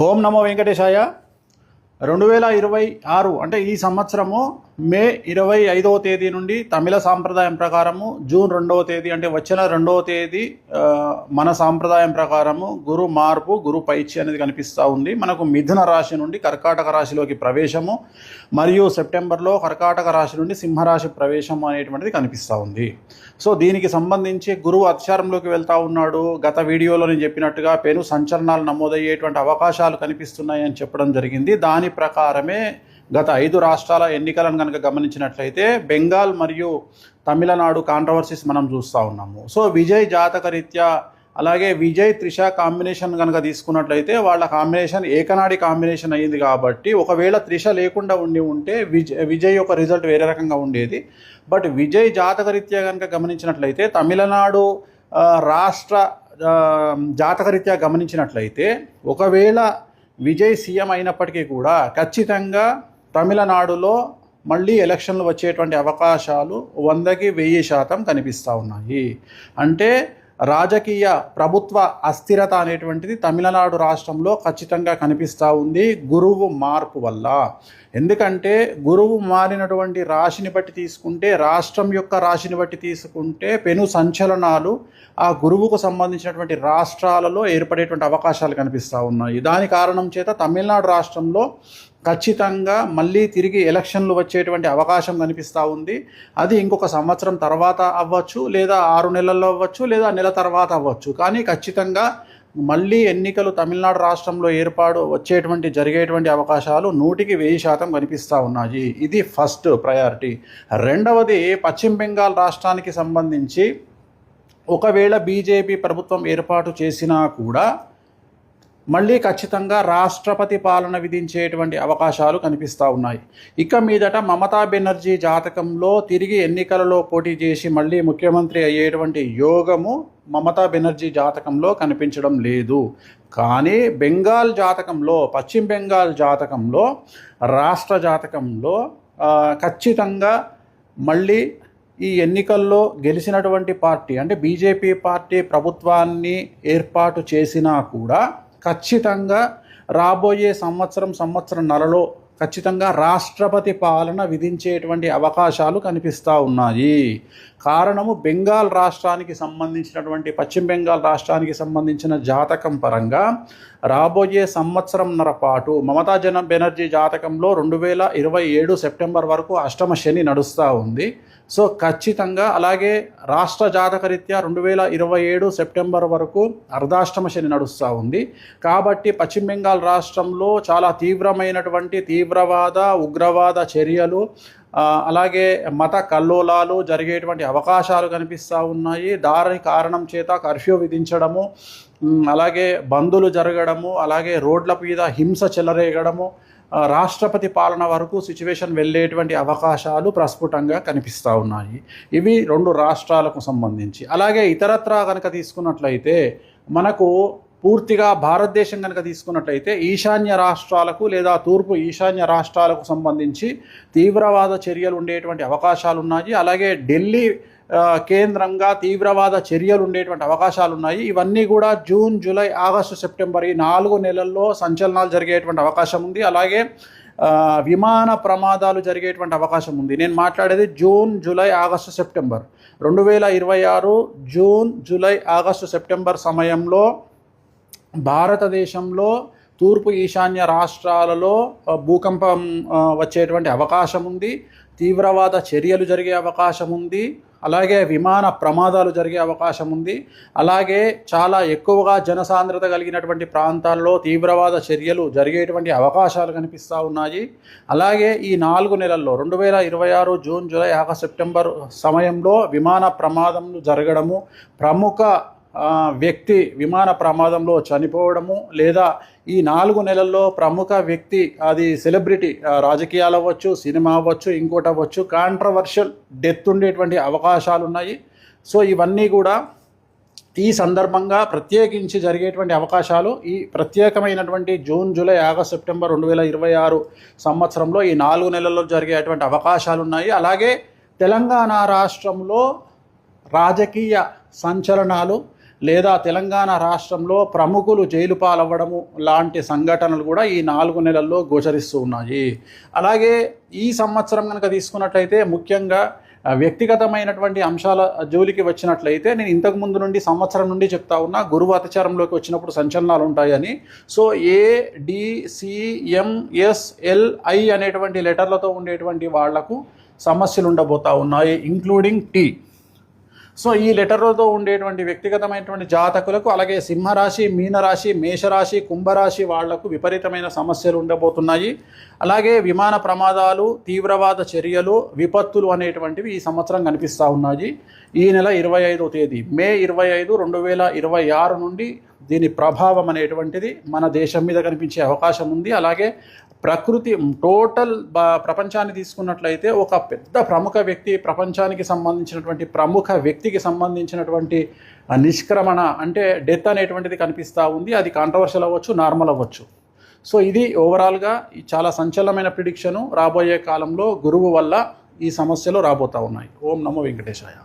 ఓం నమో వెంకటేశాయ. 2026 అంటే ఈ సంవత్సరము మే 25వ తేదీ నుండి తమిళ సాంప్రదాయం ప్రకారము జూన్ 2వ తేదీ అంటే వచ్చిన 2వ తేదీ మన సాంప్రదాయం ప్రకారము గురు మార్పు, గురు పైచి అనేది కనిపిస్తూ ఉంది. మనకు మిథున రాశి నుండి కర్కాటక రాశిలోకి ప్రవేశము మరియు సెప్టెంబర్లో కర్కాటక రాశి నుండి సింహరాశి ప్రవేశము అనేటువంటిది కనిపిస్తూ ఉంది. సో దీనికి సంబంధించి గురువు అతిచారంలోకి వెళ్తూ ఉన్నాడు. గత వీడియోలో నేను చెప్పినట్టుగా పెను సంచలనాలు నమోదయ్యేటువంటి అవకాశాలు కనిపిస్తున్నాయని చెప్పడం జరిగింది. దాని ప్రకారమే గత 5 రాష్ట్రాల ఎన్నికలను కనుక గమనించినట్లయితే బెంగాల్ మరియు తమిళనాడు కాంట్రవర్సీస్ మనం చూస్తూ ఉన్నాము. సో విజయ్ జాతక రీత్యా అలాగే విజయ్ త్రిష కాంబినేషన్ కనుక తీసుకున్నట్లయితే వాళ్ళ కాంబినేషన్ ఏకనాడి కాంబినేషన్ అయ్యింది. కాబట్టి ఒకవేళ త్రిష లేకుండా ఉంటే విజయ్ యొక్క రిజల్ట్ వేరే రకంగా ఉండేది. బట్ విజయ్ జాతక రీత్యా కనుక గమనించినట్లయితే తమిళనాడు రాష్ట్ర జాతకరీత్యా గమనించినట్లయితే ఒకవేళ విజయ్ సీఎం అయినప్పటికీ కూడా ఖచ్చితంగా తమిళనాడులో మళ్ళీ ఎలక్షన్లు వచ్చేటువంటి అవకాశాలు 100కి 1000% కనిపిస్తూ ఉన్నాయి. అంటే రాజకీయ ప్రభుత్వ అస్థిరత అనేటువంటిది తమిళనాడు రాష్ట్రంలో ఖచ్చితంగా కనిపిస్తూ ఉంది గురువు మార్పు వల్ల. ఎందుకంటే గురువు మారినటువంటి రాశిని బట్టి తీసుకుంటే, రాష్ట్రం యొక్క రాశిని బట్టి తీసుకుంటే పెను సంచలనాలు ఆ గురువుకు సంబంధించినటువంటి రాష్ట్రాలలో ఏర్పడేటువంటి అవకాశాలు కనిపిస్తూ ఉన్నాయి. దాని కారణం చేత తమిళనాడు రాష్ట్రంలో ఖచ్చితంగా మళ్ళీ తిరిగి ఎలక్షన్లు వచ్చేటువంటి అవకాశం కనిపిస్తూ ఉంది. అది ఇంకొక సంవత్సరం తర్వాత అవ్వచ్చు, లేదా 6 నెలల్లో అవ్వచ్చు, లేదా నెల తర్వాత అవ్వచ్చు. కానీ ఖచ్చితంగా మళ్ళీ ఎన్నికలు తమిళనాడు రాష్ట్రంలో జరిగేటువంటి అవకాశాలు 100కి 1000% కనిపిస్తూ ఉన్నాయి. ఇది ఫస్ట్ ప్రయారిటీ. రెండవది, పశ్చిమ బెంగాల్ రాష్ట్రానికి సంబంధించి ఒకవేళ బీజేపీ ప్రభుత్వం ఏర్పాటు చేసినా కూడా మళ్ళీ ఖచ్చితంగా రాష్ట్రపతి పాలన విధించేటువంటి అవకాశాలు కనిపిస్తూ ఉన్నాయి. ఇక మీదట మమతా బెనర్జీ జాతకంలో తిరిగి ఎన్నికలలో పోటీ చేసి మళ్ళీ ముఖ్యమంత్రి అయ్యేటువంటి యోగము మమతా బెనర్జీ జాతకంలో కనిపించడం లేదు. కానీ బెంగాల్ జాతకంలో, పశ్చిమ బెంగాల్ జాతకంలో, రాష్ట్ర జాతకంలో ఖచ్చితంగా మళ్ళీ ఈ ఎన్నికల్లో గెలిచినటువంటి పార్టీ అంటే బీజేపీ పార్టీ ప్రభుత్వాన్ని ఏర్పాటు చేసినా కూడా ఖచ్చితంగా రాబోయే సంవత్సరంన్నరలో ఖచ్చితంగా రాష్ట్రపతి పాలన విధించేటువంటి అవకాశాలు కనిపిస్తూ ఉన్నాయి. కారణము బెంగాల్ రాష్ట్రానికి సంబంధించినటువంటి పశ్చిమ బెంగాల్ రాష్ట్రానికి సంబంధించిన జాతకం పరంగా రాబోయే సంవత్సరంన్నర పాటు మమతా బెనర్జీ జాతకంలో 2027 సెప్టెంబర్ వరకు అష్టమ శని నడుస్తూ ఉంది. సో ఖచ్చితంగా అలాగే రాష్ట్ర జాతకరీత్యా 2027 సెప్టెంబర్ వరకు అర్ధాష్టమ శని నడుస్తూ ఉంది. కాబట్టి పశ్చిమ బెంగాల్ రాష్ట్రంలో చాలా తీవ్రమైనటువంటి తీవ్రవాద ఉగ్రవాద చర్యలు అలాగే మత కల్లోలాలు జరిగేటువంటి అవకాశాలు కనిపిస్తూ ఉన్నాయి. దాని కారణం చేత కర్ఫ్యూ విధించడము, అలాగే బందులు జరగడము, అలాగే రోడ్ల మీద హింస చెలరేగడము, రాష్ట్రపతి పాలన వరకు సిచ్యువేషన్ వెళ్ళేటువంటి అవకాశాలు ప్రస్ఫుటంగా కనిపిస్తూ ఉన్నాయి. ఇవి 2 రాష్ట్రాలకు సంబంధించి. అలాగే ఇతరత్రా కనుక తీసుకున్నట్లయితే మనకు పూర్తిగా భారతదేశం కనుక తీసుకున్నట్లయితే ఈశాన్య రాష్ట్రాలకు లేదా తూర్పు ఈశాన్య రాష్ట్రాలకు సంబంధించి తీవ్రవాద చర్యలు ఉండేటువంటి అవకాశాలు ఉన్నాయి. అలాగే ఢిల్లీ కేంద్రంగా తీవ్రవాద చర్యలు ఉండేటువంటి అవకాశాలు ఉన్నాయి. ఇవన్నీ కూడా జూన్, జూలై, ఆగస్టు, సెప్టెంబర్ ఈ 4 నెలల్లో సంచలనాలు జరిగేటువంటి అవకాశం ఉంది. అలాగే విమాన ప్రమాదాలు జరిగేటువంటి అవకాశం ఉంది. నేను మాట్లాడేది June, July, August, September 2026 June, July, August, September సమయంలో భారతదేశంలో తూర్పు ఈశాన్య రాష్ట్రాలలో భూకంపం వచ్చేటువంటి అవకాశం ఉంది. తీవ్రవాద చర్యలు జరిగే అవకాశం ఉంది. అలాగే విమాన ప్రమాదాలు జరిగే అవకాశం ఉంది. అలాగే చాలా ఎక్కువగా జనసాంద్రత కలిగినటువంటి ప్రాంతాల్లో తీవ్రవాద చర్యలు జరిగేటువంటి అవకాశాలు కనిపిస్తూ ఉన్నాయి. అలాగే ఈ 4 నెలల్లో 2026 జూన్, జూలై, ఆగస్టు, సెప్టెంబర్ సమయంలో విమాన ప్రమాదములు జరగడము, ప్రముఖ వ్యక్తి విమాన ప్రమాదంలో చనిపోవడము, లేదా ఈ 4 నెలల్లో ప్రముఖ వ్యక్తి, అది సెలబ్రిటీ, రాజకీయాలు అవ్వచ్చు, సినిమా అవ్వచ్చు, ఇంకోటి అవ్వచ్చు, కాంట్రవర్షియల్ డెత్ ఉండేటువంటి అవకాశాలు ఉన్నాయి. సో ఇవన్నీ కూడా ఈ సందర్భంగా ప్రత్యేకించి జరిగేటువంటి అవకాశాలు ఈ ప్రత్యేకమైనటువంటి జూన్, జూలై, ఆగస్టు, సెప్టెంబర్ 2026 సంవత్సరంలో ఈ 4 నెలల్లో జరిగేటువంటి అవకాశాలు ఉన్నాయి. అలాగే తెలంగాణ రాష్ట్రంలో రాజకీయ సంచలనాలు లేదా తెలంగాణ రాష్ట్రంలో ప్రముఖులు జైలు పాలవ్వడము లాంటి సంఘటనలు కూడా ఈ 4 నెలల్లో గోచరిస్తూ ఉన్నాయి. అలాగే ఈ సంవత్సరం కనుక తీసుకున్నట్లయితే ముఖ్యంగా వ్యక్తిగతమైనటువంటి అంశాల జోలికి వచ్చినట్లయితే నేను ఇంతకు ముందు నుండి సంవత్సరం నుండి చెప్తా ఉన్నా గురువు అతిచారంలోకి వచ్చినప్పుడు సంచలనాలు ఉంటాయని. సో ADCMSLI అనేటువంటి లెటర్లతో ఉండేటువంటి వాళ్లకు సమస్యలు ఉండబోతా ఉన్నాయి, ఇంక్లూడింగ్ T. సో ఈ లెటర్లతో ఉండేటువంటి వ్యక్తిగతమైనటువంటి జాతకులకు, అలాగే సింహరాశి, మీనరాశి, మేషరాశి, కుంభరాశి వాళ్లకు విపరీతమైన సమస్యలు ఉండబోతున్నాయి. అలాగే విమాన ప్రమాదాలు, తీవ్రవాద చర్యలు, విపత్తులు అనేటువంటివి ఈ సంవత్సరం కనిపిస్తూ ఉన్నాయి. ఈ నెల 25వ తేదీ మే 25, 2026 నుండి దీని ప్రభావం అనేటువంటిది మన దేశం మీద కనిపించే అవకాశం ఉంది. అలాగే ప్రకృతి టోటల్ ప్రపంచాన్ని తీసుకున్నట్లయితే ఒక పెద్ద ప్రముఖ వ్యక్తి, ప్రపంచానికి సంబంధించినటువంటి ప్రముఖ వ్యక్తికి సంబంధించినటువంటి నిష్క్రమణ అంటే డెత్ అనేటువంటిది కనిపిస్తూ ఉంది. అది కాంట్రవర్షియల్ అవ్వచ్చు, నార్మల్ అవ్వచ్చు. సో ఇది ఓవరాల్గా చాలా సంచలనమైన ప్రిడిక్షను. రాబోయే కాలంలో గురువు వల్ల ఈ సమస్యలు రాబోతూ ఉన్నాయి. ఓం నమో వెంకటేశాయ.